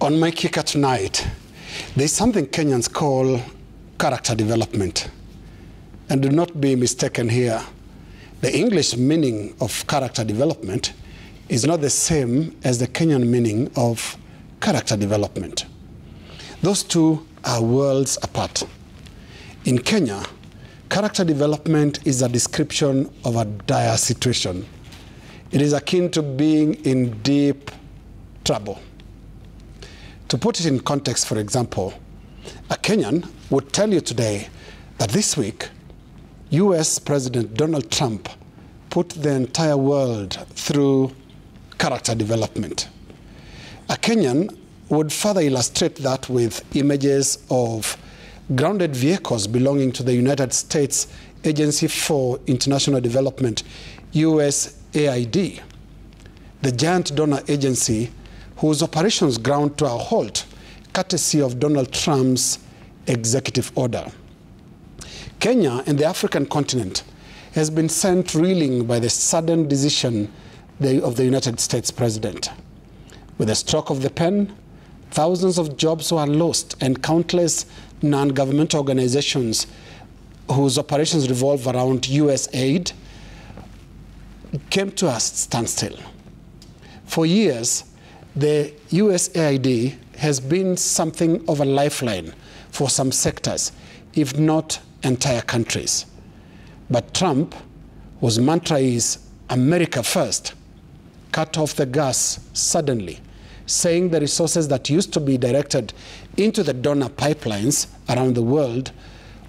On my kicker tonight, there's something Kenyans call character development. And do not be mistaken here. The English meaning of character development is not the same as the Kenyan meaning of character development. Those two are worlds apart. In Kenya, character development is a description of a dire situation. It is akin to being in deep trouble. To put it in context, for example, a Kenyan would tell you today that this week, US President Donald Trump put the entire world through character development. A Kenyan would further illustrate that with images of grounded vehicles belonging to the United States Agency for International Development, USAID, the giant donor agency whose operations ground to a halt courtesy of Donald Trump's executive order. Kenya and the African continent has been sent reeling by the sudden decision of the United States president. With a stroke of the pen, thousands of jobs were lost and countless non-governmental organizations whose operations revolve around US aid came to a standstill. For years, the USAID has been something of a lifeline for some sectors, if not entire countries. But Trump, whose mantra is America first, cut off the gas suddenly, saying the resources that used to be directed into the donor pipelines around the world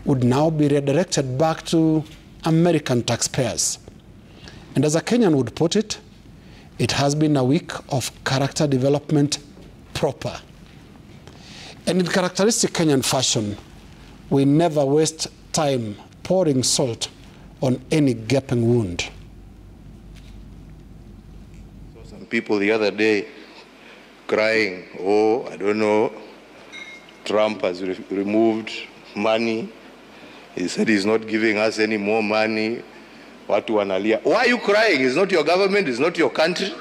would now be redirected back to American taxpayers. And as a Kenyan would put it, it has been a week of character development proper. And in characteristic Kenyan fashion, we never waste time pouring salt on any gaping wound. So some people the other day crying, oh, I don't know, Trump has removed money. He said he's not giving us any more money. Watu wanalia. Why are you crying? It's not your government, it's not your country.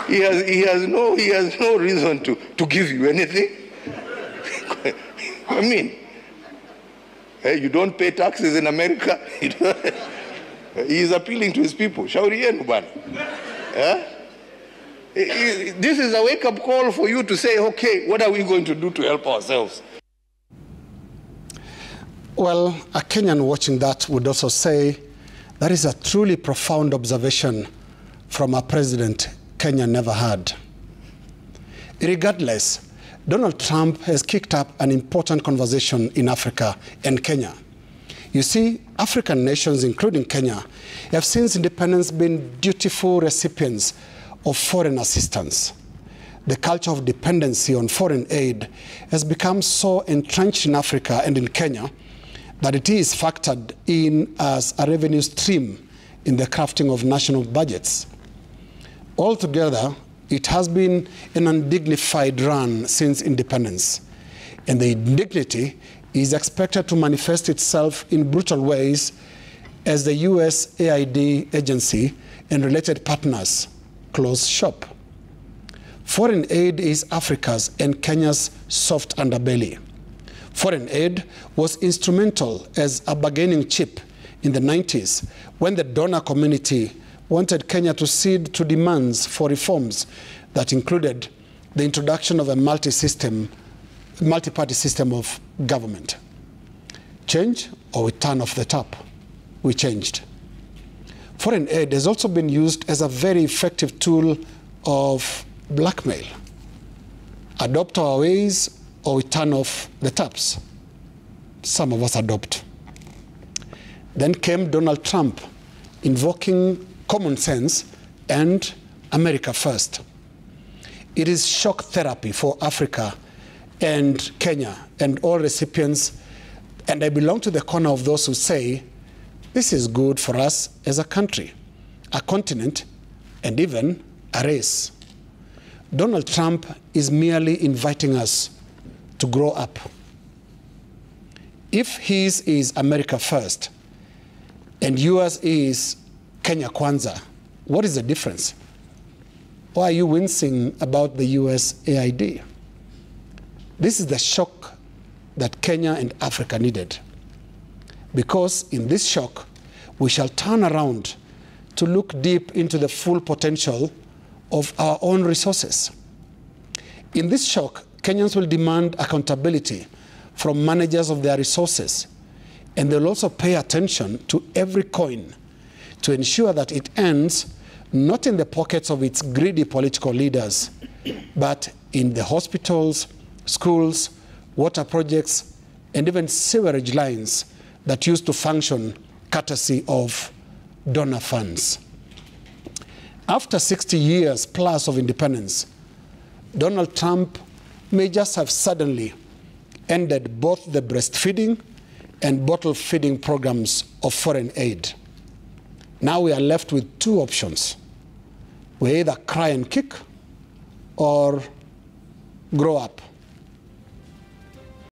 He has no reason to give you anything. I mean, you don't pay taxes in America. He is appealing to his people. Shauri yenu bwana. This is a wake-up call for you to say, okay, what are we going to do to help ourselves? Well, a Kenyan watching that would also say that is a truly profound observation from a president Kenya never had. Regardless, Donald Trump has kicked up an important conversation in Africa and Kenya. You see, African nations, including Kenya, have since independence been dutiful recipients of foreign assistance. The culture of dependency on foreign aid has become so entrenched in Africa and in Kenya that it is factored in as a revenue stream in the crafting of national budgets. Altogether, it has been an undignified run since independence, and the indignity is expected to manifest itself in brutal ways as the USAID agency and related partners close shop. Foreign aid is Africa's and Kenya's soft underbelly. Foreign aid was instrumental as a bargaining chip in the 90s when the donor community wanted Kenya to cede to demands for reforms that included the introduction of a multi-party system of government. Change or we turn off the tap? We changed. Foreign aid has also been used as a very effective tool of blackmail. Adopt our ways or we turn off the taps. Some of us adopt. Then came Donald Trump, invoking common sense and America first. It is shock therapy for Africa and Kenya and all recipients, and I belong to the corner of those who say, this is good for us as a country, a continent, and even a race. Donald Trump is merely inviting us to grow up. If his is America first, and yours is Kenya Kwanza. What is the difference? Why are you wincing about the USAID? This is the shock that Kenya and Africa needed. Because in this shock, we shall turn around to look deep into the full potential of our own resources. In this shock, Kenyans will demand accountability from managers of their resources, and they'll also pay attention to every coin to ensure that it ends not in the pockets of its greedy political leaders, but in the hospitals, schools, water projects, and even sewerage lines that used to function courtesy of donor funds. After 60 years plus of independence, Donald Trump may just have suddenly ended both the breastfeeding and bottle feeding programs of foreign aid. Now we are left with two options. We either cry and kick or grow up.